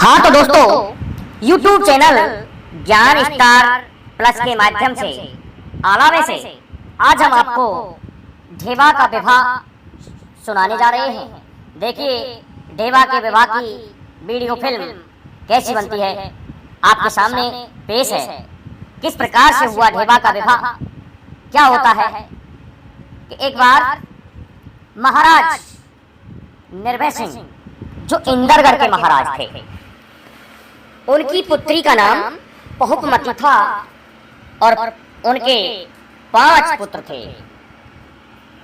हाँ तो दोस्तों, YouTube चैनल ज्ञान स्टार प्लस के माध्यम से आलावे से आज हम आपको ढेबा का विवाह सुनाने जा रहे हैं। देखिए ढेबा के विवाह की वीडियो फिल्म कैसी बनती है, आपके सामने पेश है। किस प्रकार से हुआ ढेबा का विवाह। क्या होता है कि एक बार महाराज निर्भय सिंह जो इंदरगढ़ के महाराज थे, उनकी पुत्री का नाम पहुपमती था और उनके 5 पुत्र थे।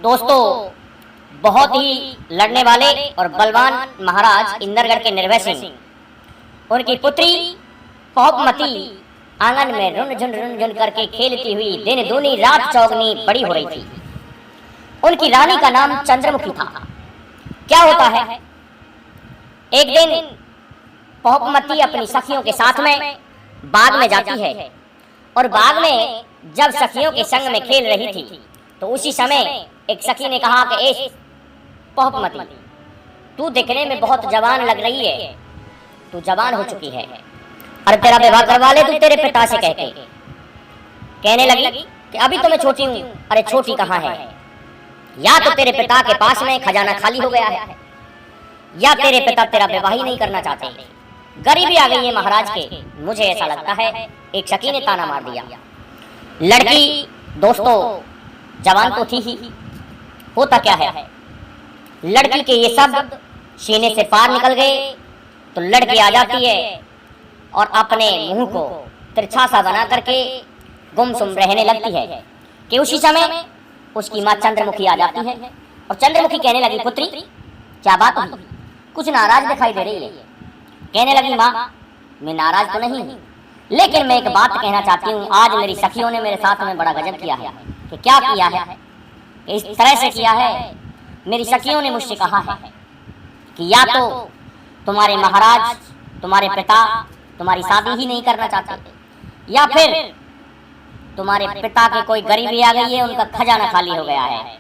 दोस्तों, बहुत ही लड़ने वाले और बलवान महाराज इंदरगढ़ के निर्भय सिंह, उनकी पुत्री पहुपमती आंगन में रुन झुन करके खेलती हुई दिन दूनी रात चौगनी बड़ी हो रही थी। उनकी रानी का नाम चंद्रमुखी था। क्या होता है, एक दिन पहुपमती अपनी सखियों के साथ में बाग में जाती है और बाग में जब सखियों के संग में खेल रही थी तो उसी समय एक सखी ने कहा कि ए पहुपमती, तू दिखने में बहुत जवान लग रही है, तू जवान हो चुकी है, अरे तेरा विवाह करवा ले तू तेरे पिता से कह के। कहने लगी कि अभी तो मैं छोटी हूँ। अरे छोटी कहाँ है, या तो तेरे पिता के पास में खजाना खाली हो गया है या तेरे पिता तेरा विवाह ही नहीं करना चाहते। गरीबी आ गई है महाराज के, मुझे ऐसा लगता है। एक सखी ने ताना मार दिया। लड़की दोस्तों जवान तो थी ही, होता क्या है, लड़की के ये शब्द सीने से पार निकल गए तो लड़की आ जाती है और अपने मुंह को तिरछा सा बना करके गुमसुम रहने लगती है कि उसी समय उसकी माँ चंद्रमुखी आ जाती है और चंद्रमुखी कहने लगी, पुत्री क्या बात हुई, कुछ नाराज दिखाई दे रही है। कहने लगी, माँ मैं नाराज तो नहीं हूँ, लेकिन मैं एक बात कहना चाहती हूँ। आज मेरी सखियों ने मेरे साथ में बड़ा गजब किया है। कि क्या किया है, कि इस तरह से किया है, मेरी सखियों ने मुझसे कहा है कि या तो तुम्हारे महाराज तुम्हारे पिता तुम्हारी शादी ही नहीं करना चाहते या फिर तुम्हारे पिता के कोई गरीबी आ गई है, उनका खजाना खाली हो गया है।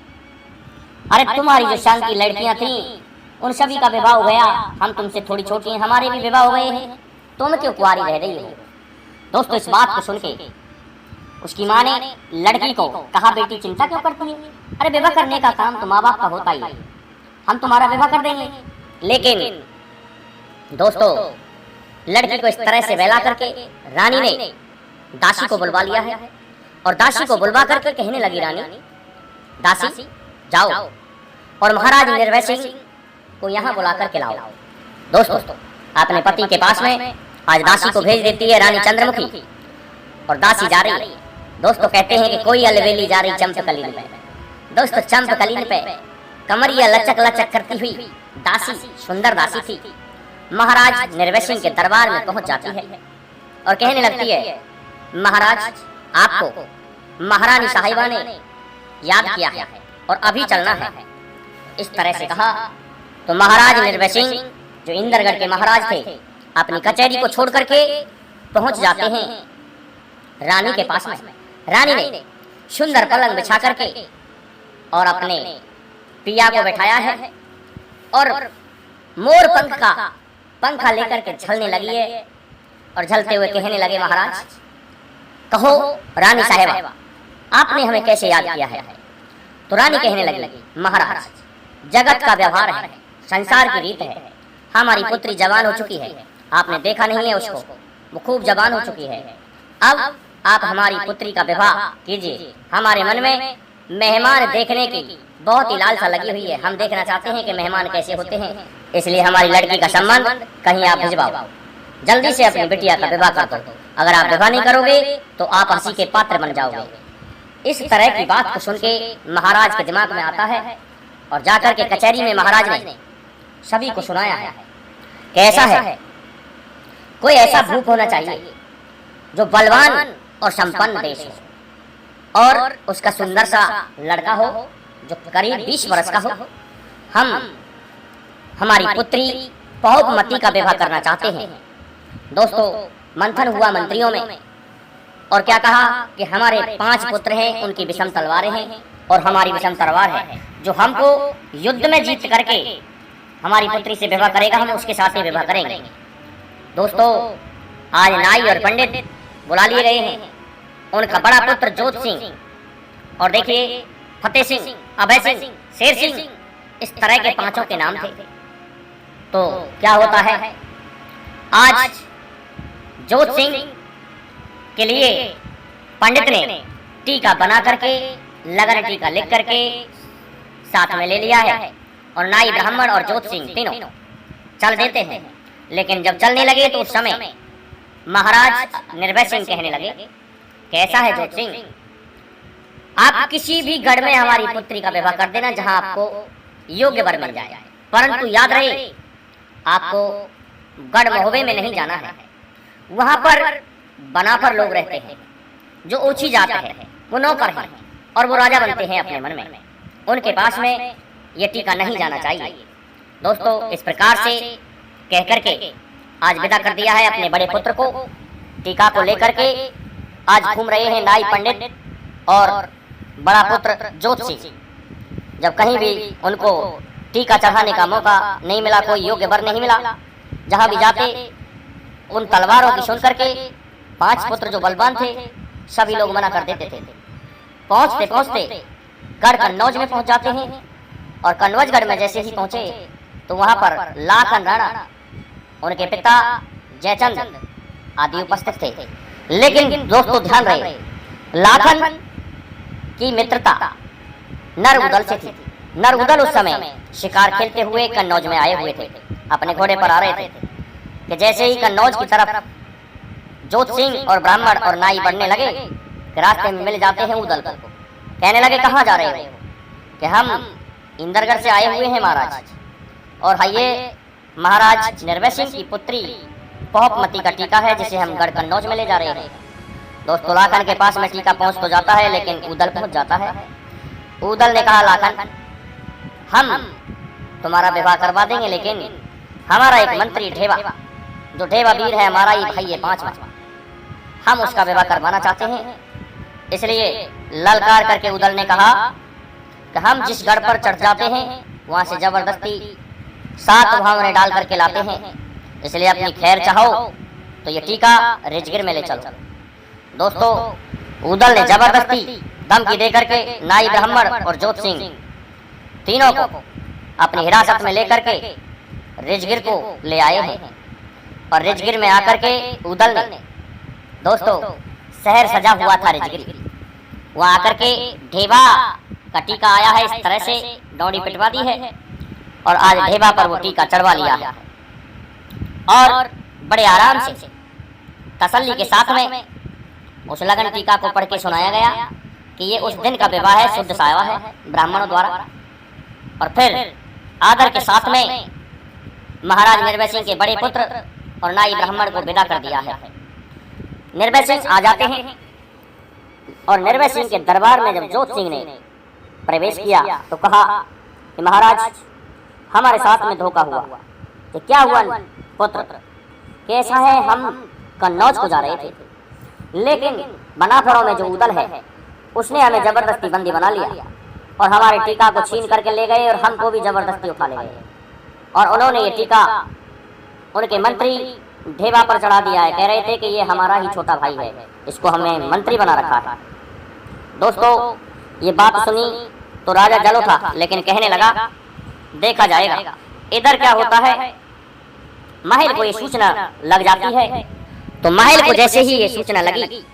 अरे तुम्हारी जो शान की लड़कियां थी उन सभी का विवाह हो गया, हम तुमसे थोड़ी छोटी हैं, हमारे भी विवाह हो गए हैं, तुम क्यों कुंवारी रह रही हो। दोस्तों इस बात को सुन के उसकी माँ ने लड़की को कहा, बेटी चिंता क्यों करती है, अरे विवाह करने का काम तो माँ बाप का होता ही है, हम तुम्हारा विवाह कर देंगे। लेकिन दोस्तों लड़की को इस तरह से बहला करके रानी ने दासी को बुलवा लिया है और दासी को बुलवा करके कहने लगी, रानी दासी जाओ और महाराज निर्भय सिंह को यहाँ बुला करके लाओ। दोस्तों अपने पति के पास में आज दासी को भेज देती है रानी चंद्रमुखी और दासी जा रही है। दोस्तों कहते हैं कि कोई अलवेली जा रही चंपकलीन पे। दोस्तों चंपकलीन पे कमरिया लचक लचक करती हुई दासी, सुंदर दासी थी, महाराज निर्भय सिंह के दरबार में पहुंच जाती है और कहने लगती है, महाराज आपको महारानी साहिबा ने याद किया है और अभी चलना है। इस तरह से कहा तो महाराज निर्भय सिंह जो इंदरगढ़ के महाराज थे अपनी कचहरी को छोड़ करके पहुंच जाते हैं रानी के पास में। रानी ने सुंदर पलंग बिछा करके और अपने पिया को बैठाया है और मोर पंख का पंखा लेकर के झलने लगी है और झलते हुए कहने लगे, महाराज कहो रानी साहिबा आपने हमें कैसे याद किया है। तो रानी कहने लगी, महाराज जगत का व्यवहार है, संसार की रीत है, हमारी पुत्री जवान हो चुकी है, आपने देखा नहीं है उसको, वो खूब जवान हो चुकी है। अब आप हमारी पुत्री का विवाह कीजिए, हमारे मन में मेहमान देखने की बहुत ही लालसा लगी हुई है, हम देखना चाहते हैं कि मेहमान कैसे होते हैं, इसलिए हमारी लड़की का संबंध कहीं आप भिजवाओ, जल्दी से अपनी बिटिया का विवाह कर दो, अगर आप विवाह नहीं करोगे तो आप हंसी के पात्र बन जाओगे। इस तरह की बात को सुन के महाराज के दिमाग में आता है और जाकर के कचहरी में महाराज ने सभी को सुनाया है। कैसा है, कोई ऐसा भूप होना चाहिए जो बलवान और संपन्न देश हो और उसका सुंदर सा लड़का हो जो करीब 20 वर्ष का हो। हम हमारी पुत्री पहुपमती का विवाह करना चाहते हैं। दोस्तों मंथन हुआ मंत्रियों में और क्या कहा कि हमारे 5 पुत्र हैं, उनकी विषम तलवारें हैं और हमारी विषम तलवार है, जो हमको युद्ध में जीत करके हमारी पुत्री से विवाह करेगा, हम उसके साथ ही विवाह करेंगे। दोस्तों, आज नाई और पंडित बुला लिए गए हैं। उनका बड़ा पुत्र जोत सिंह और देखिए फतेह सिंह, अभय सिंह, शेर सिंह, इस तरह के पांचों के नाम थे। तो क्या होता है, आज जोत सिंह के लिए पंडित ने टीका बना करके, लगन टीका लिख करके साथ में ले लिया है और नाई ब्राह्मण और जोत सिंह तीनों चल देते हैं। लेकिन जब चलने लगे तो उस समय महाराज निर्भय सिंह कहने लगे, कैसा है जोत सिंह, आप किसी भी गढ़ में हमारी पुत्री का विवाह कर देना जहां आपको योग्य वर मिल जाए, परंतु याद रहे आपको गढ़ महोबे में नहीं जाना है। वहां पर बनाफर लोग रहते हैं जो ऊंची जात है, वो नौकर हैं और वो राजा बनते हैं अपने मन में। उनके पास में ये टीका नहीं जाना चाहिए। दोस्तों, इस प्रकार से कह करके आज विदा कर दिया है अपने बड़े पुत्र को। टीका को लेकर के आज घूम रहे हैं नाई पंडित और बड़ा पुत्र जोत सिंह। जब कहीं भी उनको टीका चढ़ाने का मौका नहीं मिला, कोई योग्य वर नहीं मिला, जहां भी जाते उन तलवारों की सुन करके पांच पुत्र जो बलवान थे सभी लोग मना कर देते थे। पहुंचते पहुंचते गढ़ कन्नौज में पहुंच जाते हैं और कन्नौजगढ़ में जैसे ही पहुंचे तो वहां पर लाखन राणा, उनके पिता जयचंद आदि उपस्थित थे। लेकिन दोस्तों ध्यान रहे, लाखन की मित्रता नर उदल से थी। नर उदल उस समय शिकार खेलते हुए कन्नौज में आए हुए थे, अपने घोड़े पर आ रहे थे कि जैसे ही कन्नौज की तरफ जोत सिंह और ब्राह्मण और नाई बढ़ने लगे कि रास्ते में मिल जाते हैं उदल को। कहने लगे, कहाँ जा रहे हो? कि हम इंदरगढ़ से आए हुए हैं महाराज, और हाँ ये महाराज निर्भय सिंह की पुत्री पहुपमती का टीका है जिसे हम गढ़ कन्नौज में ले जा रहे हैं। दोस्तों, लाखन के पास में टीका पहुंच तो जाता है लेकिन उदल पहुंच जाता है। उदल ने कहा, लाखन हम तुम्हारा विवाह करवा देंगे, लेकिन हमारा एक मंत्री ढेवा, जो ढेवा वीर है, हमारा ही भाई है पांचवा, हम उसका विवाह करवाना चाहते हैं। इसलिए ललकार करके उदल ने कहा कि हम जिस गढ़ पर चढ़ जाते हैं वहां से जबरदस्ती 7 भावने डाल करके लाते हैं, इसलिए अपनी खैर चाहो तो ये टीका रिजगिर में ले चलो। दोस्तों, उदल ने जबरदस्ती धमकी दे करके नाई ब्राह्मण और जोत सिंह तीनों को अपनी हिरासत में लेकर के रिजगिर को ले आए हैं। और रिजगिर में आकर के उदल ने, दोस्तों शहर सजा हुआ था रिजगिर, वहां आकर के ढेबा का टीका आया है, इस तरह से डोरी पिटवा दी है और आज ढेबा पर वो टीका चढ़वा लिया है। और बड़े आराम से तसल्ली के साथ में उस लगन टीका को पढ़ के सुनाया गया कि ये उस दिन का विवाह है, शुद्ध साया है ब्राह्मणों द्वारा। और फिर आदर के साथ में महाराज निर्भय सिंह के बड़े पुत्र और नाई ब्राह्मण को विदा कर दिया है। निर्भय सिंह आ जाते हैं और निर्भय सिंह के दरबार में जब जोत सिंह ने प्रवेश किया तो कहा कि महाराज, हमारे साथ में धोखा हुआ। कि क्या हुआ पुत्र? कैसा है, हम कन्नौज को जा रहे थे, लेकिन बनाफरों में जो उदल है उसने हमें जबरदस्ती बंदी बना लिया और हमारे टीका को छीन करके ले गए और हमको भी जबरदस्ती उठा ले गए। और उन्होंने ये टीका उनके मंत्री ढेबा पर चढ़ा दिया है। कह रहे थे कि ये हमारा ही छोटा भाई है, इसको हमें मंत्री बना रखा है। दोस्तों, ये बात सुनी तो राजा जल उठा, लेकिन कहने लगा देखा जाएगा। इधर क्या होता है, महल को ये सूचना लग जाती है। तो महल को जैसे ही ये सूचना लगी,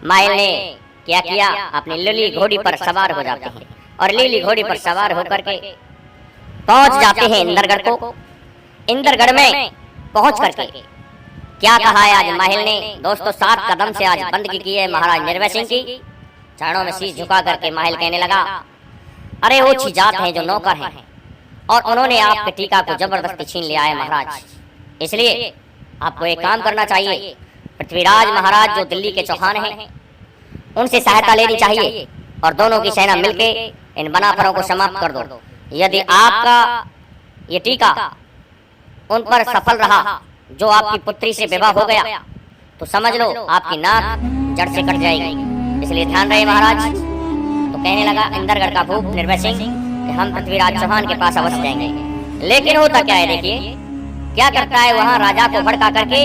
महल ने क्या किया, अपनी लीली घोड़ी पर सवार हो जाते हैं और लीली घोड़ी पर सवार होकर के पहुंच जाते हैं इंदरगढ़ को। इंदरगढ़ में पहुंच करके क्या कहा है आज महल ने? दोस्तों, 7 कदम से आज बंदगी की है महाराज निर्भय सिंह की। चरणों में शीश झुका करके महल कहने लगा, अरे ओछी जात हैं जो नौकर हैं और उन्होंने आपके टीका को जबरदस्ती छीन लिया है महाराज। इसलिए आपको एक काम करना चाहिए, पृथ्वीराज महाराज जो दिल्ली के चौहान हैं उनसे सहायता लेनी चाहिए और दोनों की सेना मिलके इन बनाफरों को समाप्त कर दो। यदि आपका ये टीका उन पर सफल रहा, जो आपकी पुत्री से विवाह हो गया, तो समझ लो आपकी नाक जड़ से कट जाएगी। इसलिए ध्यान रहे महाराज। तो कहने लगा इंदरगढ़ का भूप निर्भय सिंह कि हम पृथ्वीराज चौहान के पास अवश्य जाएंगे। लेकिन होता क्या है देखिए क्या करता है, वहाँ राजा को भड़का करके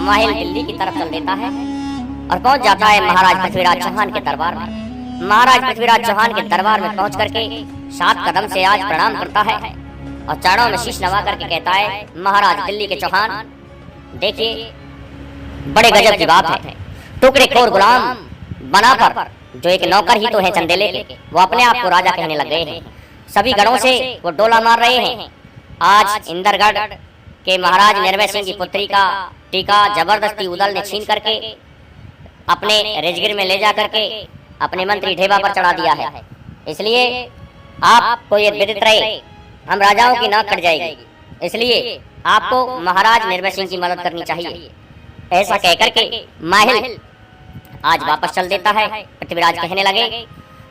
महल दिल्ली की तरफ चल देता है और पहुंच जाता है महाराज पृथ्वीराज चौहान के दरबार में। महाराज पृथ्वीराज चौहान के दरबार में पहुंच करके 7 कदम से आज प्रणाम करता है और चरणों में शीश नवा करके कहता है, महाराज दिल्ली के चौहान, देखिए बड़े गजब की बात है, टुकड़े खोर गुलाम बनाकर जो एक नौकर ही तो है चंदेले के, वो अपने आप को राजा कहने लग गए हैं। सभी गढ़ों से वो डोला मार रहे हैं। आज इंदरगढ़ के महाराज निर्भय सिंह की पुत्री का टीका जबरदस्ती उदल ने छीन करके अपने रेजगिर में ले जा करके अपने मंत्री ढेबा पर चढ़ा दिया है। इसलिए आपको ये विदित रहे, हम राजाओं की नाक कट जाएगी, इसलिए आपको महाराज निर्भय सिंह की मदद करनी चाहिए। ऐसा कहकर के महल आज वापस चल देता है। पृथ्वीराज कहने लगे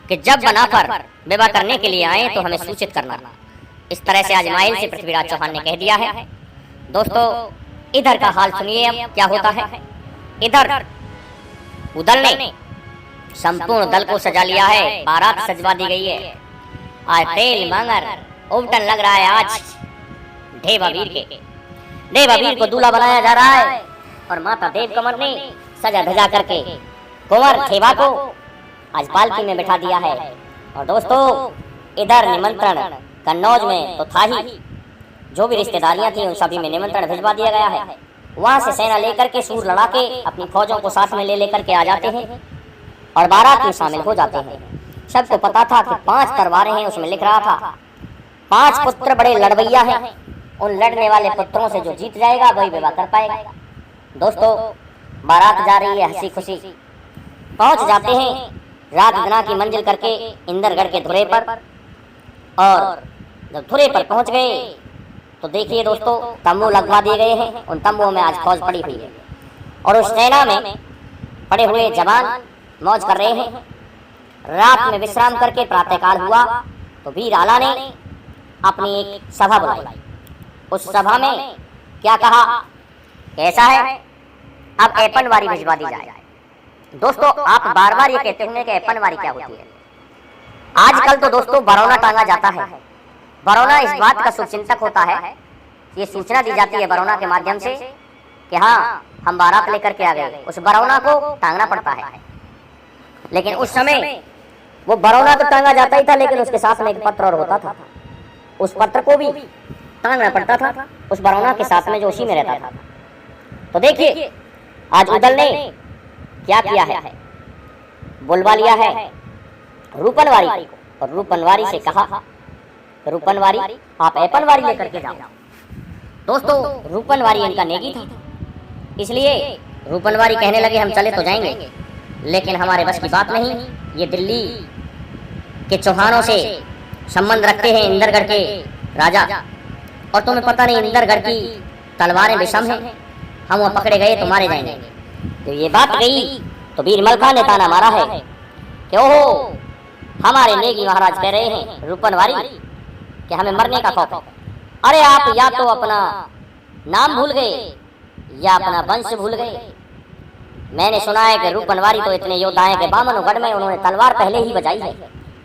कि जब बना पर विवाह करने के लिए आए तो हमें सूचित करना। इस तरह से आज महल से पृथ्वीराज चौहान ने कह दिया है। दोस्तों, इधर का हाल सुनिए अब क्या होता है। इधर उदल ने संपूर्ण दल को सजा लिया है, बारात सजवा दी गई है। आज तेल मांगर उबटन लग रहा है। आज ढेबावीर को दूल्हा बनाया जा रहा है और माता देव कमर ने सजा धजा करके कुंवर ढेबा को आज पालकी में बैठा दिया है। और दोस्तों, इधर निमंत्रण कन्नौज में तो था ही, जो भी रिश्तेदारियां थी उन सभी में निमंत्रण भिजवा दिया गया है। वहां से सेना लेकर के सूर लड़ा के अपनी फौजों को साथ में ले लेकर के आ जाते हैं और बारात में शामिल हो जाते हैं। सबको पता था कि 5 तलवारें हैं, उसमें लिख रहा था 5 पुत्र बड़े लड़वैया हैं, उन लड़ने वाले पुत्रों से जो जीत जाएगा वही विवाह कर पाएगा। दोस्तों, बारात जा रही है, हंसी खुशी पहुंच जाते हैं रात दिना की मंजिल करके इंदरगढ़ के धुरे पर। और जब धुरे पर पहुंच गए तो देखिए दोस्तों, तंबू लगवा दिए गए हैं। उन तंबुओं में आज फौज पड़ी हुई है और उस सेना में पड़े हुए जवान मौज कर रहे हैं। रात में विश्राम करके प्रातःकाल हुआ तो वीर आला ने अपनी एक सभा बुलाई। उस सभा में क्या कहा, कैसा है, अब ऐपनवारी भिजवा दी जाए। दोस्तों, आप बार बार ये कहते होंगे कि ऐपनवारी क्या होती है। आजकल तो दोस्तों बरौना टांगा जाता है। बरौना इस बात का शुभचिंतक होता है, ये सूचना दी जाती है बरौना के माध्यम से कि हाँ, हम बारात लेकर के आ गए। उस बरौना को टांगना पड़ता है, लेकिन उस समय वो बरौना तो टांगा जाता ही था, लेकिन उसके साथ में एक पत्र और होता था, उस पत्र को भी टांगना पड़ता था उस बरौना के साथ में जो उसी में रहता था। तो देखिए, आज उदल ने क्या किया है, बुलवा लिया है रूपनवारी को और रूपनवारी से कहा, रूपनवारी आप ऐपनवारी लेकर के जाओ। दोस्तों, रूपनवारी इनका नेगी था, इसलिए रूपनवारी कहने लगे हम चले तो जाएंगे, लेकिन हमारे बस की बात नहीं। ये दिल्ली के चौहानों से संबंध रखते हैं, इंदरगढ़ के राजा, और तुम्हें पता नहीं इंदरगढ़ की तलवारें विषम हैं, हम वहाँ पकड़े गए तो मारे जाएंगे। तो ये बात गई तो वीर मलखा ने ताना मारा है कि ओहो, हमारे नेगी महाराज कह रहे हैं रूपनवारी कि हमें मरने का खौफ है। अरे आप या तो अपना नाम भूल गए या अपना वंश भूल गए। मैंने सुना है कि रूपनवारी तो इतने योद्धा हैं कि बामनगढ़ में उन्होंने तलवार पहले ही बजाई है,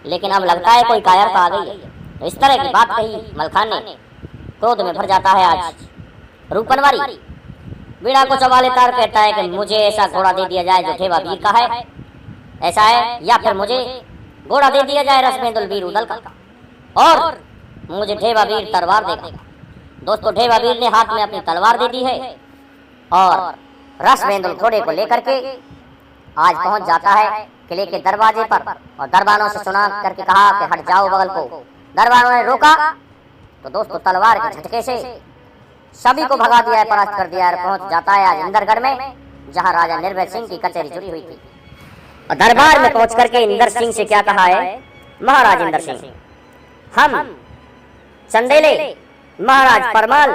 लेकिन अब लगता है कोई कायरता आ गई है। तो इस तरह की बात कही मलखान ने, क्रोध में भर जाता है आज रूपनवारी। बीड़ा को चबा लेता और कहता है कि मुझे ऐसा घोड़ा दे दिया जाए जो ढेबावीर का है, ऐसा है, या फिर मुझे घोड़ा दे दिया जाए रसमेंदुल वीर उदल का और मुझे ढेबावीर तलवार देगा। दोस्तों, ढेबावीर ने हाथ में अपनी तलवार दे दी है और रसमेंदुल घोड़े को लेकर के आज पहुंच जाता है किले के दरवाजे पर और दरबानों से सुना करके कहा कि हट जाओ बगल को। दरबानों ने रोका तो दोस्तों तलवार के झटके से सभी को भगा दिया है, परास्त कर दिया है। पहुंच जाता है आज इंदरगढ़ में, जहां राजा निर्भय सिंह की कचहरी जुड़ी हुई थी। और दरबार में पहुंच करके इंदर सिंह से क्या कहा है, महाराज इंदर सिंह, हम चंदेले महाराज परमाल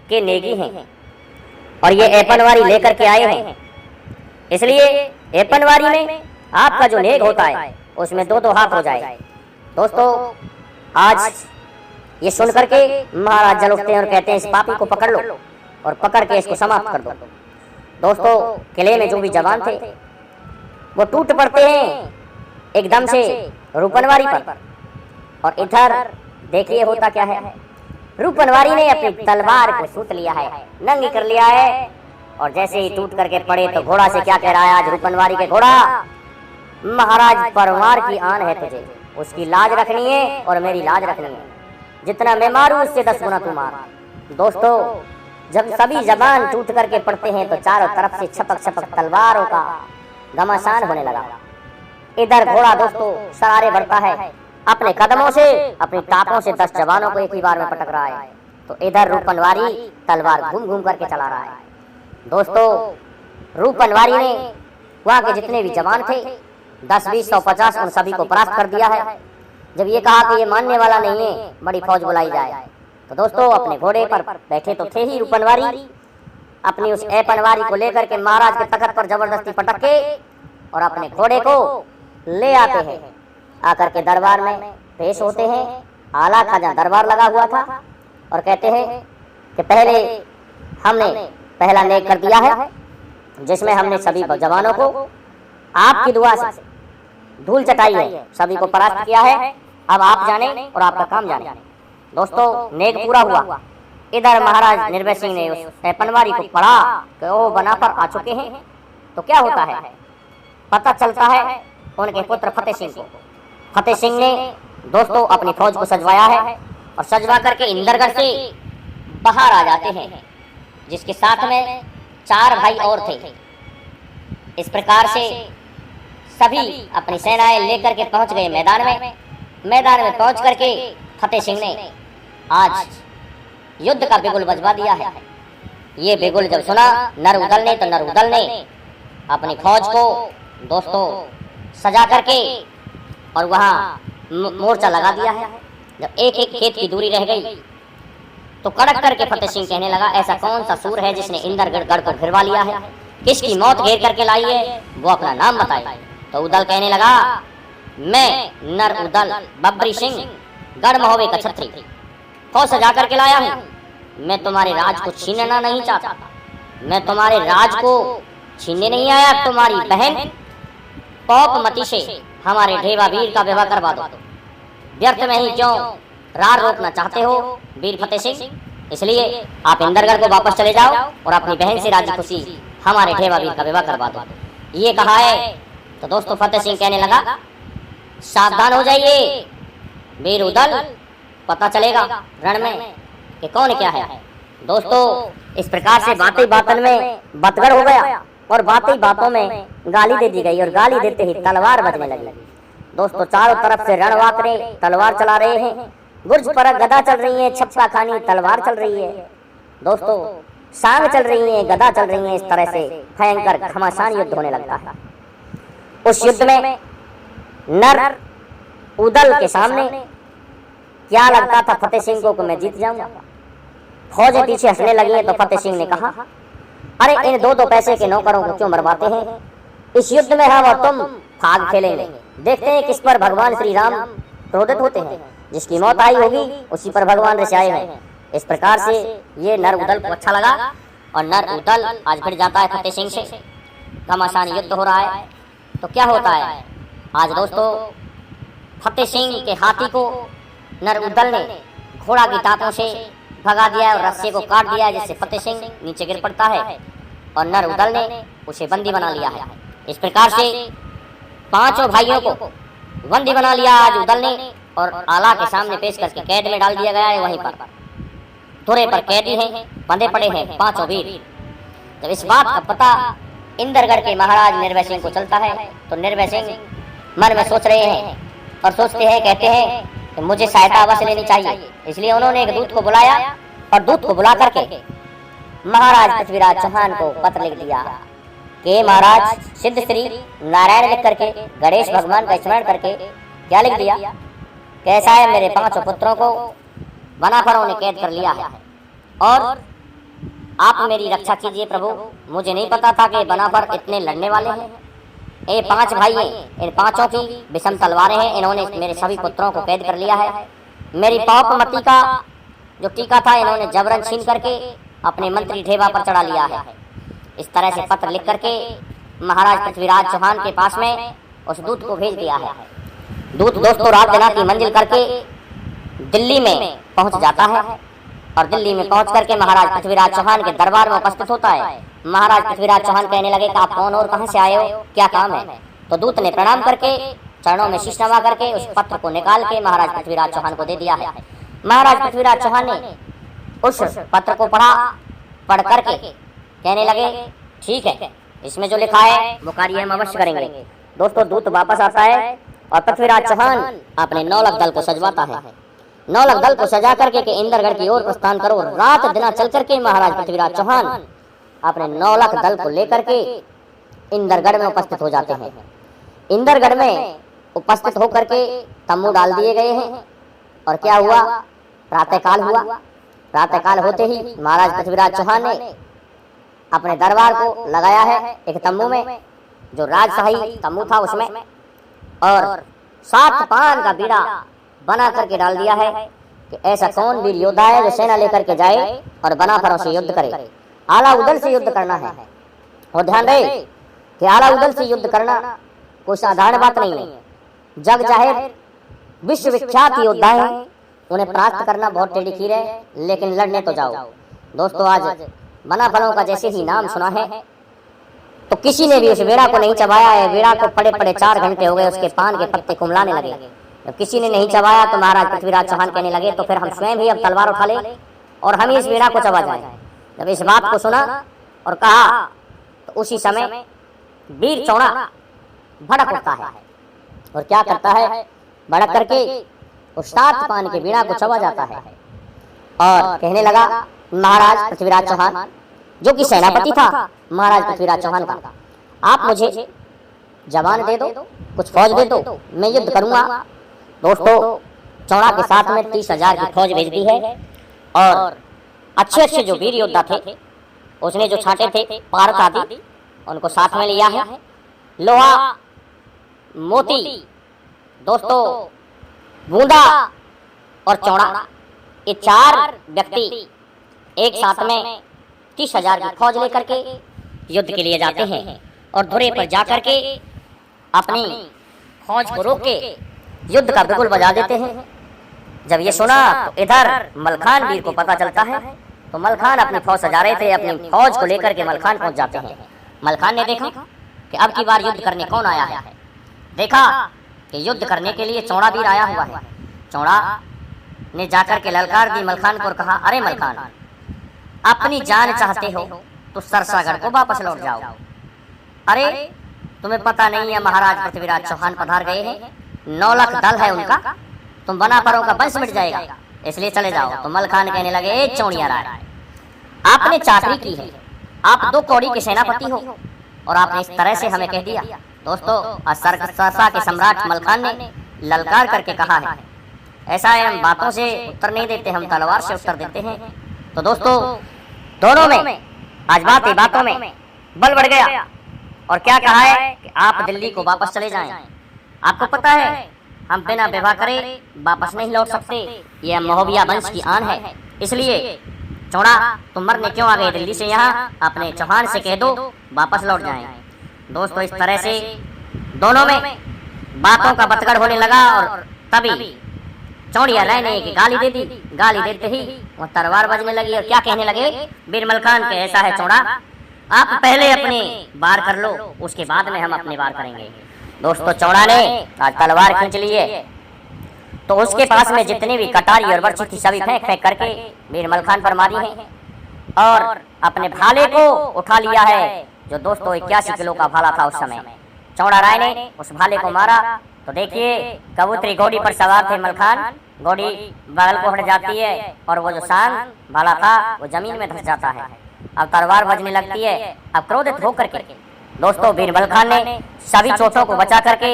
के नेगी हैं और ये ऐपनवारी लेकर के आए हैं, इसलिए ऐपनवारी में आपका जो नेग होता है उसमें 2-2 हाथ हो जाए। दोस्तों, आज ये सुन करके महाराज जल उठते हैं और कहते हैं इस पापी को पकड़ लो और पकड़ के इसको समाप्त कर दो। दोस्तों, किले में जो भी जवान थे वो टूट पड़ते हैं एकदम से रूपनवारी पर। और इधर देखिए होता क्या है, रूपनवारी ने अपनी तलवार को सूत लिया है, नंगी कर लिया है, और जैसे ही टूट करके पड़े तो घोड़ा से क्या कह रहा है आज रूपनवारी के घोड़ा, महाराज परमार की आन है तुझे, उसकी लाज रखनी है और मेरी लाज रखनी है, जितना मैं मारूं उससे 10 गुना तू मार। दोस्तों, जब सभी जबान टूट करके पड़ते हैं तो चारों तरफ से छपक छपक तलवारों का घमासान होने लगा। इधर घोड़ा दोस्तों सरारे बढ़ता है, अपने कदमों से अपनी टापों से 10 जवानों को एक ही बार में पटक रहा है, तो इधर रूपनवारी तलवार घूम घूम करके चला रहा है। दोस्तों, रूपनवारी ने वहां के जितने भी जवान थे 10, 20, 100, 50 उन सभी को परास्त कर दिया है। जब ये कहा कि ये मानने वाला नहीं है, बड़ी फौज बुलाई जाए, तो दोस्तों अपने घोड़े पर बैठे तो थे ही रूपनवारी, अपनी उस ऐपनवारी को लेकर के महाराज के तख्त पर जबरदस्ती पटक के और अपने घोड़े को ले आते हैं। आकर के दरबार में पेश होते हैं। आला का जहाँ दरबार लगा हुआ था, और कहते हैं कि पहले हमने पहला नेक कर दिया है, जिसमें हमने सभी जवानों को आपकी दुआ से धूल चटाई है, सभी को परास्त किया है। अब आप जाने और आपका काम जाने। दोस्तों, नेक पूरा हुआ। इधर महाराज निर्भय सिंह ने उस ऐपनवारी को पढ़ा कि वो बना पर आ चुके हैं, तो क्या होता है, पता चलता है उनके पुत्र फतेह सिंह को। फतेह सिंह ने दोस्तों अपनी फौज को सजवाया है, और सजवा करके इंदरगढ़ से बाहर आ जाते हैं, जिसके साथ में 4 भाई और थे। इस प्रकार से सभी अपनी सेनाएं लेकर के पहुंच गए मैदान में। मैदान में पहुंच करके फतेह सिंह ने आज युद्ध का बिगुल बजवा दिया है। ये बिगुल जब सुना नरउदल ने, तो नरउदल ने अपनी फौज को दोस्तों सजा करके और वहाँ मोर्चा लगा दिया है। जब एक एक खेत की दूरी रह गई तो कड़क करके फतेह सिंह कहने लगा, ऐसा कौन सा सूर है जिसने इंदरगढ़ को घिरवा लिया है, किसकी मौत घेर करके लाई है, वो अपना नाम बताए। तो उदल कहने लगा, मैं नरउदल बब्बरी सिंह गढ़ महोबे का छत्री फौज सजा करके लाया हूँ। मैं तुम्हारे राज को छीनना नहीं चाहता, मैं तुम्हारे राज को छीनने नहीं आया। तुम्हारी बहन पौपमती से हमारे ढेवा वीर का विवाह करवा दो। व्यर्थ में ही क्यों रार रोकना चाहते हो वीर फतेह सिंह, इसलिए आप इंदरगढ़ को वापस चले जाओ और अपनी बहन से राजी खुशी हमारे ढेवा वीर का विवाह करवा दो। ये कहा है तो दोस्तों फतेह सिंह कहने लगा, सावधान हो जाइए वीर उदल, पता चलेगा रण में कि कौन क्या है। दोस्तों, इस प्रकार से बातें बातन में बतगड़ हो गया, और बातें बातों में गाली दे दी गई, और गाली देते ही तलवार बजने लगी। दोस्तों, चारों तरफ से रणवाकरे तलवार चला रहे हैं, गुर्ज पर गदा चल रही है, छप्पा खानी तलवार चल रही है। दोस्तों, सांग चल रही है, गदा चल रही है। इस तरह से भयंकर घमासान युद्ध होने लगता है। उस युद्ध में नर उदल के सामने क्या लगता था फतेह सिंह को कि मैं जीत जाऊंगा। फौजें पीछे हंसने लगी हैं, तो फतेह सिंह ने कहा, अरे इन 2-2 पैसे के नौकरों को क्यों मरवाते हैं, इस युद्ध में हम और तुम भाग खेलेंगे, देखते हैं किस पर भगवान श्री राम क्रोधित होते हैं, जिसकी मौत आई होगी उसी पर भगवान रिसाए हैं। इस प्रकार से ये नर उदल को अच्छा लगा, और नर उदल आज भिड़ जाता है फतेह सिंह से। घमासान युद्ध हो रहा है, तो क्या होता है आज दोस्तों, फतेह सिंह के हाथी को नर उदल ने घोड़ा की टापों से भगा दिया और रस्से को काट दिया, जिससे फतेह सिंह नीचे गिर पड़ता है, और नर उदल ने उसे बंदी बना लिया है। इस प्रकार से 5 भाइयों को बंदी बना लिया आज उदल ने, और आला के सामने पेश करके कैद में डाल दिया गया है। वहीं पर धुरे पर कैदी हैं, बंधे पड़े हैं 5 वीर। जब इस बात का पता इंदरगढ़ के महाराज निर्भय सिंह को चलता है, तो निर्भय सिंह मन में सोच रहे हैं और सोचते हैं, कहते हैं कि मुझे सहायता अवश्य लेनी चाहिए। इसलिए उन्होंने एक दूत को बुलाया, और दूत को बुला करके महाराज पृथ्वीराज चौहान को पत्र लिख दिया कि महाराज सिद्ध श्री नारायण लिख करके, गणेश भगवान का स्मरण करके क्या लिख दिया, कैसा है मेरे 5 पुत्रों को बनाफरों ने कैद कर लिया है, और आप मेरी रक्षा कीजिए प्रभु। मुझे नहीं पता था कि बनाफर इतने लड़ने वाले हैं। ये 5 भाई हैं, इन 5 की विषम तलवारें हैं, इन्होंने मेरे सभी पुत्रों को कैद कर लिया है। मेरी पौपमती का जो टीका था इन्होंने जबरन छीन करके अपने मंत्री ढेबा पर चढ़ा लिया है। इस तरह से पत्र लिख करके महाराज पृथ्वीराज चौहान के पास में उस दूत को भेज दिया है। दूत दोस्तों रात दिना की मंजिल करके दिल्ली में पहुंच जाता है, और दिल्ली में पहुंच करके महाराज पृथ्वीराज चौहान के दरबार में उपस्थित होता है। महाराज पृथ्वीराज चौहान कहने लगे कि आप कौन और कहां से आए हो, क्या काम है। तो दूत ने प्रणाम करके चरणों में शीश नवा करके उस पत्र को निकाल के महाराज पृथ्वीराज चौहान को दे दिया है। महाराज पृथ्वीराज चौहान ने उस पत्र को पढ़ करके कहने लगे ठीक है, इसमें जो लिखा है वो कार्य हम अवश्य करेंगे। दोस्तों दूत वापस आता है और पृथ्वीराज चौहान अपने 9 लाख दल को सजवाता है। 9 लाख दल को सजा करके कि इंद्रगढ़ की ओर प्रस्थान करो। रात दिन चल करके महाराज पृथ्वीराज चौहान अपने 9 लाख दल को लेकर के इंद्रगढ़ में उपस्थित हो जाते हैं। इंद्रगढ़ में उपस्थित होकर के तम्बू डाल दिए गए हैं। और क्या हुआ, प्रातःकाल हुआ। प्रातःकाल होते ही महाराज पृथ्वीराज चौहान ने अपने दरबार को लगाया है एक तम्बू में, जो राजशाही तम्बू था उसमें, और 7 पान का बीड़ा बना करके डाल दिया है कि ऐसा कौन वीर योद्धा है जो सेना लेकर के जाए और बना फरों से युद्ध करे। आला उदल से युद्ध करना है। और ध्यान रहे कि आला उदल से युद्ध करना कोई साधारण बात नहीं है। जग जाहिर विश्व विख्यात योद्धा है, उन्हें प्राप्त करना बहुत टेढ़ी खीर है, लेकिन लड़ने तो जाओ। दोस्तों आज बना फलों का जैसे ही नाम सुना है तो किसी ने भी उस वीरा को नहीं चबाया है। वीरा को पड़े पड़े 4 घंटे हो गए, उसके पान के पत्ते कुमलाने लगे। जब किसी ने नहीं चबाया तो महाराज पृथ्वीराज चौहान कहने लगे तो फिर हम स्वयं ही अब तलवार उठा ले और हम ही इस वीरा को चबा जाए। जब इस बात को सुना और कहा तो उसी समय वीर चौड़ा भड़क उठता है और क्या करता है, भड़क करके उस 7 पान के वीणा को चबा जाता है और कहने लगा महाराज पृथ्वीराज चौहान, जो कि सेनापति था महाराज पृथ्वीराज चौहान का, आप मुझे जवान दे दो, कुछ फौज दे दो, मैं युद्ध करूंगा। दोस्तों चौड़ा के साथ में 30,000 की फौज भेज दी है और अच्छे अच्छे जो वीर योद्धा थे उसने जो छांटे थे पारक आदि उनको साथ में लिया है। लोहा मोती दोस्तों बूंदा और चौड़ा, ये 4 व्यक्ति एक साथ में 30,000 की फौज लेकर के युद्ध के लिए जाते हैं और धुरे पर जाकर के अपनी फौज को रोक के युद्ध का बिगुल बजा देते हैं। जब ये सुना तो इधर मलखान वीर को पता चलता है तो मलखान अपनी फौज सजा रहे थे, अपनी फौज को लेकर के मलखान पहुंच जाते हैं। मलखान ने देखा कि अब की बार युद्ध करने कौन आया है। देखा कि युद्ध करने के लिए चौड़ा वीर आया हुआ है। चौड़ा ने जाकर के ललकार दी मलखान को और कहा, अरे मलखान, अपनी जान चाहते हो तो सरसागढ़ को वापस लौट जाओ। अरे तुम्हें पता नहीं है महाराज पृथ्वीराज चौहान पधार गए हैं, 9 लाख दल है उनका, तुम बना परों का वंश मिट जाएगा, इसलिए चले जाओ। तो मलखान कहने लगे, चौड़िया राय, आपने चाकरी की है, आप 2 कौड़ी के सेनापति हो और आपने इस तरह से हमें कह दिया। दोस्तों सरसा के सम्राट मलखान ने ललकार करके कहा है, ऐसा है हम बातों से उत्तर नहीं देते, हम तलवार से उत्तर देते हैं। तो दोस्तों दोनों में आज बातों में बल बढ़ गया और क्या कहा है कि आप दिल्ली को वापस चले जाएं। आपको पता है हम बिना विवाह करे वापस नहीं लौट सकते, यह महोबिया वंश की आन है, इसलिए चौड़ा तुम मरने क्यों आ गए दिल्ली से यहाँ, अपने चौहान से कह दो वापस लौट जाएं। दोस्तों इस तरह से दोनों में बातों का बतगड़ होने लगा और तभी चौड़िया राय ने एक गाली दे दी। गाली देते ही वो तलवार बजने लगी और क्या कहने लगे, बीर मलखान के ऐसा है चौड़ा, आप पहले अपने वार कर लो, उसके बाद में हम अपने वार करेंगे। दोस्तों चौड़ा ने आज तलवार खींच ली है तो उसके पास में जितनी भी कटारी और बर्छी थी सभी फेंक फेंक करके बीर मलखान पर मारी है और अपने भाले को उठा लिया है, जो दोस्तों 81 किलो का भाला था उस समय। चौड़ा राय ने उस भाले को मारा तो देखिए कबूतरी घोड़ी पर सवार थे मलखान, घोड़ी बगल को हट जाती है और वो जो शान भाला था वो जमीन में धंस जाता है। अब तलवार बजने लगती है। अब क्रोधित होकर के दोस्तों बीर मलखान ने सभी चोटों को बचा करके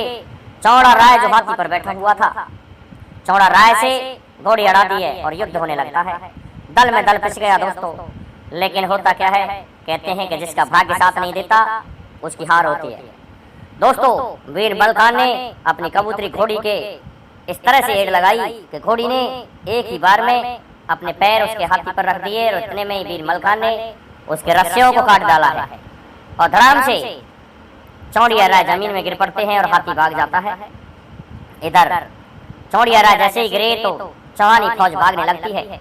चौड़ा राय जो हाथी पर बैठा हुआ था, चौड़ा राय से घोड़ी अड़ा दी है और युद्ध होने लगता है। दल में दल पिस गया दोस्तों, लेकिन होता क्या है, कहते हैं कि जिसका भाग्य साथ नहीं देता उसकी हार होती है। दोस्तों वीर मलखान ने अपनी कबूतरी घोड़ी के इस तरह से एड़ लगाई कि घोड़ी ने एक ही बार में अपने पैर उसके हाथी पर रख दिए और इतने में ही वीर मलखान ने उसके रस्सियों को काट डाला है और धड़ाम से चौड़िया राय जमीन में गिर पड़ते हैं और हाथी भाग जाता है। इधर चौड़िया राय जैसे ही गिरे तो चौहानी फौज भागने लगती है।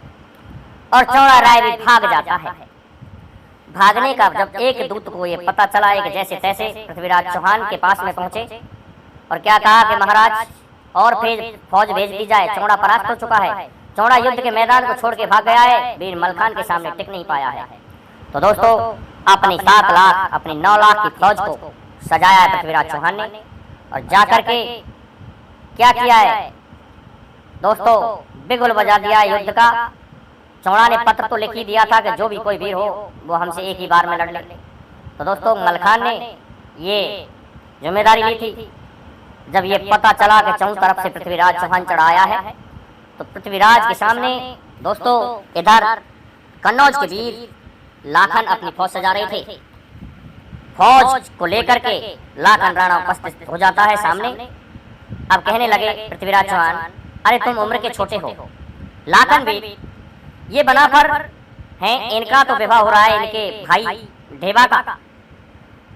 और चौड़ा राय भी भाग जाता है। भागने का जब एक दूत को ये पता चला है कि जैसे तैसे पृथ्वीराज चौहान के पास में पहुंचे और क्या कहा कि महाराज और फौज भेज दी जाए, चौड़ा परास्त हो चुका है, चौड़ा युद्ध के मैदान को छोड़ के भाग गया है, वीर मलखान के सामने टिक नहीं पाया है। तो दोस्तों अपनी 7 लाख अपनी 9 लाख की फौज को सजाया है पृथ्वीराज चौहान ने और जाकर के क्या किया है दोस्तों, बिगुल बजा दिया युद्ध का। चौड़ा ने पत्र तो लिख ही दिया था कि जो भी कोई वीर हो वो हमसे एक ही बार में लड़ ले। तो दोस्तों मलखान ने ये जिम्मेदारी ली थी। जब ये पता चला कि चारों तरफ से पृथ्वीराज चौहान चढ़ आया है तो पृथ्वीराज के सामने दोस्तों इधर कन्नौज के वीर लाखन अपनी फौज सजा रहे थे। फौज को लेकर के लाखन राणा उपस्थित हो जाता है सामने। अब कहने लगे पृथ्वीराज चौहान, अरे तुम उम्र के छोटे हो, लाखन भी ये बना पर हैं, इनका तो विवाह हो रहा है इनके भाई ढेबा का,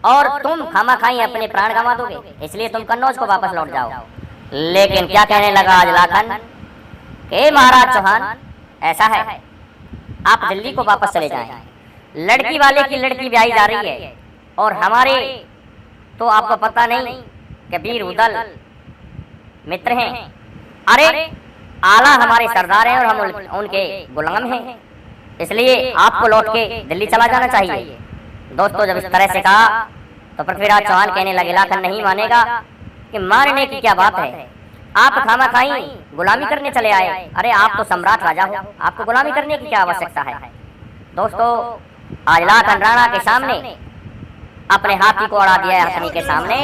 और तुम खामा खाई अपने प्राण गंवा दोगे, इसलिए तुम कन्नौज को वापस लौट जाओ। लेकिन क्या कहने लगा आज लाखन कि महाराज चौहान ऐसा है, आप दिल्ली को वापस चले जाएं, लड़की वाले की लड़की ब्याही जा रही है और हमारे तो आपको पता नहीं कि वीर उदल मित्र हैं, अरे आला हमारे सरदार हैं और हम उनके गुलाम हैं, इसलिए आपको लौट के दिल्ली चला जाना चाहिए। दोस्तों जब इस तरह से कहा तो पृथ्वीराज चौहान कहने लगे लाखन नहीं मानेगा कि मारने की क्या बात है, आप खामा खाई गुलामी करने चले आए, अरे आप तो सम्राट राजा हो, आपको गुलामी करने की क्या आवश्यकता है। दोस्तों आज लाखन राणा के सामने अपने हाथी को अड़ा दिया है हथनी के सामने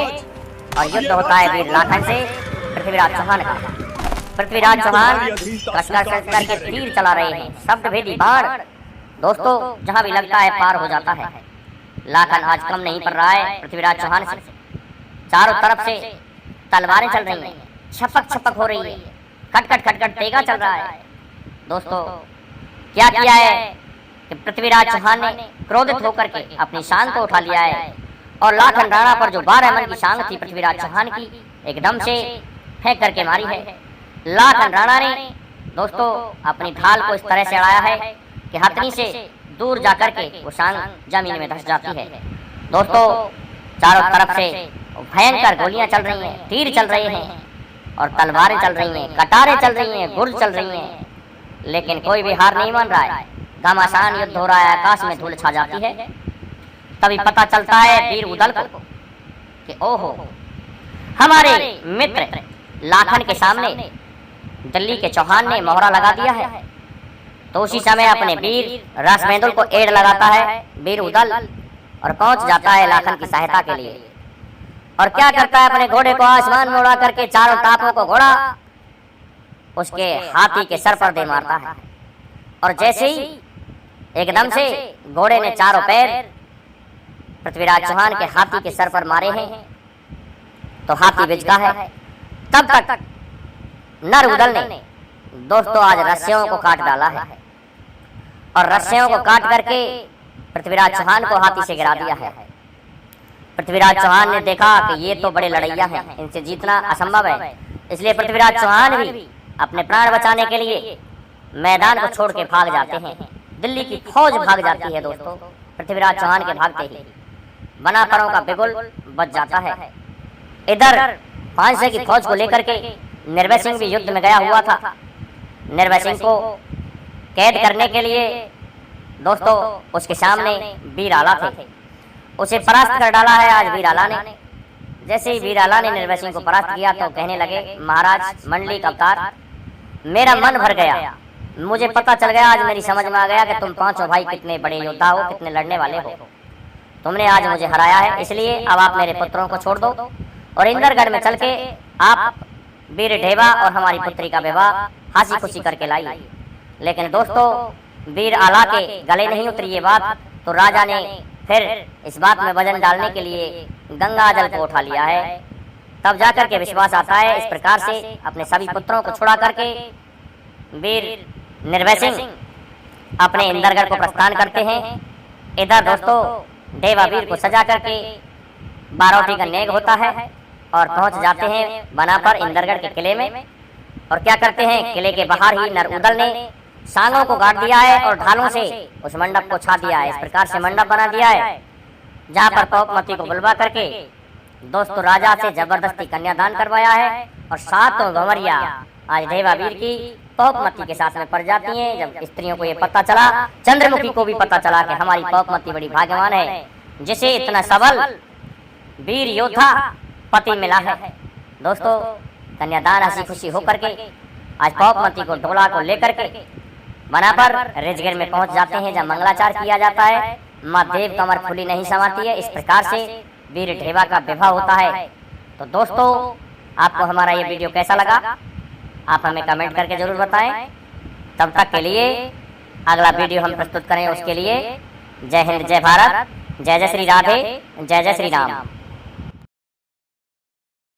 और युद्ध होता है वीर लाखन से पृथ्वीराज चौहान का। पृथ्वीराज चौहान कसकर करके तीर चला रहे हैं, शब्द भेदी बाण दोस्तों जहां भी लगता है पार हो जाता है। लाखन आज कम नहीं पड़ रहा है पृथ्वीराज चौहान से, चारों तरफ से तलवारें चल रही हैं, छपक छपक हो रही है, खटखट खटखट तेगा चल रहा है। दोस्तों क्या किया है कि पृथ्वीराज चौहान ने क्रोधित होकर के अपनी शान को उठा लिया है और लाखन राणा पर जो 12 मन की शान थी पृथ्वीराज चौहान की एकदम से फेंक करके मारी है। लाखन राणा ने दोस्तों अपनी ढाल को इस तरह से अड़ाया है कि हथनी से दूर जाकर के वो शान जमीन में धंस जाती है। दोस्तों चारों तरफ से भयंकर गोलियां चल रही हैं, तीर चल रहे हैं और तलवारें चल रही हैं, कटारें चल रही हैं, गुर्ज चल रही हैं, लेकिन कोई भी हार नहीं मान रहा है। घमासान युद्ध हो रहा है, आकाश में धूल छा जाती है। तभी पता चलता है वीर उदल को कि ओहो हमारे मित्र लाखन के सामने दिल्ली के चौहान ने मोहरा लगा दिया है। तो उसी समय अपने वीर रासमेंदुल को एड़ लगाता है वीर उदल और पहुंच जाता है लाखन की सहायता के लिए। और क्या करता है, अपने घोड़े को आसमान में उड़ा करके चारों टापों को घोड़ा उसके हाथी के सर पर दे मारता है और जैसे ही एकदम से घोड़े ने चारों पैर पृथ्वीराज चौहान के हाथी के सर पर मारे हैं तो हाथी बिजका है। तब तक नर उदल ने दोस्तों आज रस्सियों को काट डाला है और रस्सियों को काट करके पृथ्वीराज चौहान को हाथी से गिरा दिया है। पृथ्वीराज चौहान ने देखा कि ये तो बड़े लड़ैया हैं, इनसे जीतना असंभव है, इसलिए पृथ्वीराज चौहान भी अपने प्राण बचाने के लिए मैदान को छोड़ के भाग जाते हैं। दिल्ली की फौज भाग जाती है दोस्तों पृथ्वीराज चौहान के भागते ही बनापरों का बिगुल बच जाता है। इधर 500 की फौज को लेकर के निर्भय सिंह भी युद्ध में गया हुआ था। निर्भय सिंह को कैद करने के लिए दोस्तों उसके सामने वीर आला थे, उसे परास्त कर डाला है आज वीर आला ने। जैसे ही वीर आला ने निर्भय सिंह को परास्त किया तो कहने लगे महाराज मंडली का अवतार, मेरा मन भर गया, मुझे पता चल गया, आज मेरी समझ में आ गया कि तुम पांचों भाई कितने बड़े योद्धा हो, कितने लड़ने वाले हो। तुमने आज मुझे हराया है, इसलिए अब आप मेरे पुत्रों को छोड़ दो और इंदरगढ़ में चल के आप वीर ढेबा और हमारी पुत्री का विवाह हंसी खुशी करके लाई। लेकिन दोस्तों वीर आला के गले नहीं उतरी ये बात, तो राजा ने फिर इस बात में वजन डालने के लिए गंगा जल को उठा लिया है। तब जाकर के विश्वास आता है। इस प्रकार से अपने सभी पुत्रों को छुड़ा करके वीर निर्भय सिंह अपने इंदरगढ़ को प्रस्थान करते हैं। इधर दोस्तों देवा वीर को सजा करके बारौटी का नेग होता है और पहुंच जाते हैं बना पर इंदरगढ़ के किले में। और क्या करते हैं, किले के बाहर ही नर उदल ने सांगों को गाड़ दिया है और ढालों से उस मंडप को छा दिया है। इस प्रकार से मंडप बना दिया है जहाँ पर पौपमती को बुलवा करके दोस्तों राजा से जबरदस्ती कन्यादान करवाया है। और सातों गंवरिया आज ढेवावीर की पौपमती के साथ में पड़ जाती हैं। जब स्त्रियों को ये पता चला, चंद्रमुखी को भी पता चला कि हमारी पौपमती बड़ी भाग्यवान है, जिसे इतना सबल वीर योद्धा पति मिला है। दोस्तों कन्यादान हंसी खुशी होकर के आज पौपमती को ढोला को लेकर के बना पर रिजगिर में पहुंच जाते हैं, जब मंगलाचार किया जाता है। माँ देव कमर खुली नहीं समाती है। इस प्रकार से वीर ढेवा का विवाह होता है। तो दोस्तों आपको हमारा ये वीडियो कैसा लगा, आप हमें कमेंट करके जरूर बताएं। तब तक के लिए अगला वीडियो हम प्रस्तुत करें, उसके लिए जय हिंद, जय भारत, जय जय श्री राधे, जय जय श्री राम।